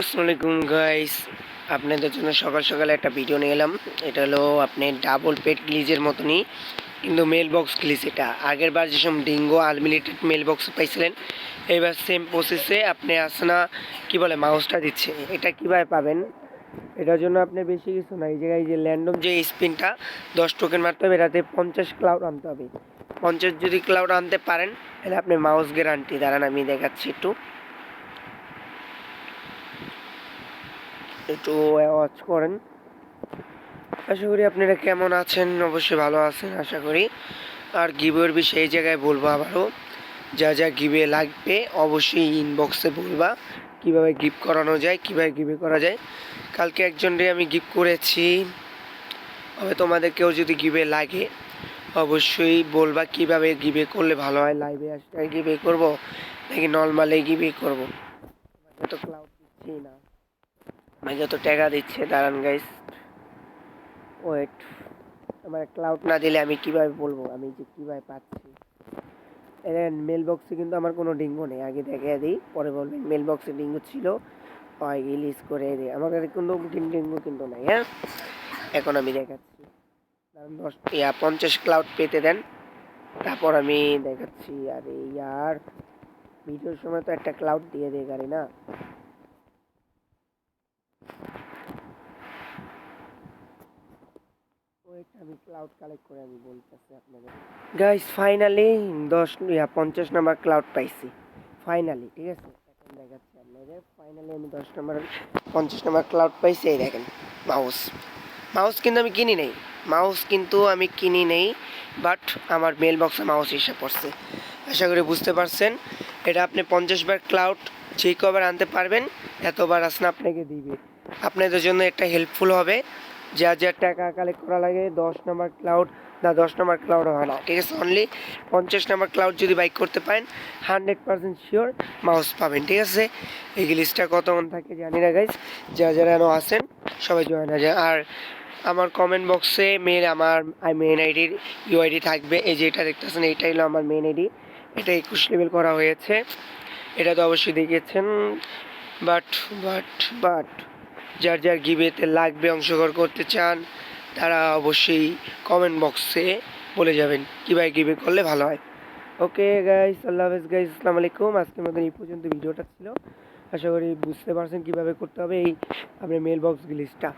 আসসালামু আলাইকুম গাইস, আপনাদের জন্য সকাল সকালে একটা ভিডিও নিয়ে এলাম। এটা হলো আপনি ডাবল পেট গ্লিজের মতনই, কিন্তু মেল বক্স গ্লিজ। এটা আগের বার যেসব ডিঙ্গো আনলিমিটেড মেল বক্স পাইছিলেন, এবার সেম প্রসেসে আপনি আসনা কি বলে মাউসটা দিচ্ছে। এটা কীভাবে পাবেন? এটার জন্য আপনি বেশি কিছু না, এই জায়গায় যে ল্যান্ডম যে স্পিনটা 10 টোকেন মারতে হবে, এটাতে 50 ক্লাউড আনতে হবে। 50 যদি ক্লাউড আনতে পারেন তাহলে আপনি মাউস গ্যারান্টি। দাঁড়ান আমি দেখাচ্ছি একটু ওয়াচ করেন। আশা করি আপনারা কেমন আছেন, অবশ্যই ভালো আছেন আশা করি। আর গিভের বিষয়ে এই জায়গায় বলবো আবারও, যা যা গিভে লাগবে অবশ্যই ইনবক্সে বলবা, কিভাবে গিফট করানো যায়, কিভাবে গিভে করা যায়। কালকে একজনকে আমি গিফট করেছি, তবে তোমাদের কেউ যদি গিভে লাগে অবশ্যই বলবা কিভাবে গিভে করলে ভালো হয়। লাইভে আসলে গিভে করব নাকি নর্মালে গিভে করব? আমাকে তো ক্লাউড দিচ্ছি না, আমাকে তো টাকা দিচ্ছে। দাঁড়ান গাইস, ওয়েট। আমার ক্লাউড না দিলে আমি কিভাবে বলবো আমি যে কিভাবে পাচ্ছি? এর মেল বক্সে কিন্তু আমার কোনো ডিঙ্গো নেই, আগে দেখে দিই পরে বলবেন মেল বক্সে ডিঙ্গো ছিল, রিলিজ করে দিই। আমার কাছে কোনো ডিঙ্গো কিন্তু নাই। হ্যাঁ, এখন আমি দেখাচ্ছি। কারণ 50 ক্লাউড পেতে দেন, তারপর আমি দেখাচ্ছি। আরে ইয়ার, ভিডিওর সময় তো একটা ক্লাউড দিয়ে দেয় গাড়ি না। ওয়েট, আমি ক্লাউড কালেক্ট করে আমি বলতেছি আপনাদের। গাইস ফাইনালি 50 নাম্বার ক্লাউড পাইছি ফাইনালি, ঠিক আছে। এখন দেখাচ্ছি আপনাদের, ফাইনালি আমি 50 নাম্বার ক্লাউড পাইছি। এই দেখেন মাউস। কিন্তু আমি কিনি নেই, বাট আমার মেল বক্সে মাউস হিসাব পড়ছে। আশা করি বুঝতে পারছেন। এটা আপনি 50 বার ক্লাউড যে কবার আনতে পারবেন এতবার আসলে আপনাকে দিবে। আপনাদের জন্য একটা হেল্পফুল হবে। যা যা টাকা কালেক্ট করা লাগে 10 নম্বর ক্লাউড না, 10 নম্বর ক্লাউড হয় না, ঠিক আছে। অনলি 50 নম্বর ক্লাউড যদি বাইক করতে পারেন 100% শিওর মাউস পাবেন, ঠিক আছে। এই লিস্টটা কতক্ষণ থাকে জানি না গাইজ, যারা এখনো আছেন সবাই জয়েন হয়ে যায়। আর আমার কমেন্ট বক্সে আমার মেন আইডির ইউআইডি থাকবে। এই যে এটা দেখতেছেন, এইটাই হলো আমার মেন আইডি। এটা 21 লেভেল করা হয়েছে, এটা তো অবশ্যই দেখেছেন। বাট বাট বাট যার যার গিভেতে লাগবে, অংশগ্রহণ করতে চান, তারা অবশ্যই কমেন্ট বক্সে বলে যাবেন কীভাবে গিভে করলে ভালো হয়। ওকে গাইস, আল্লাহ হাফেজ গাইস, আসসালামু আলাইকুম। আজকের মতন এই পর্যন্ত ভিডিওটা ছিল। আশা করি বুঝতে পারছেন কীভাবে করতে হবে এই আপনার মেল বক্স গ্লিচটা।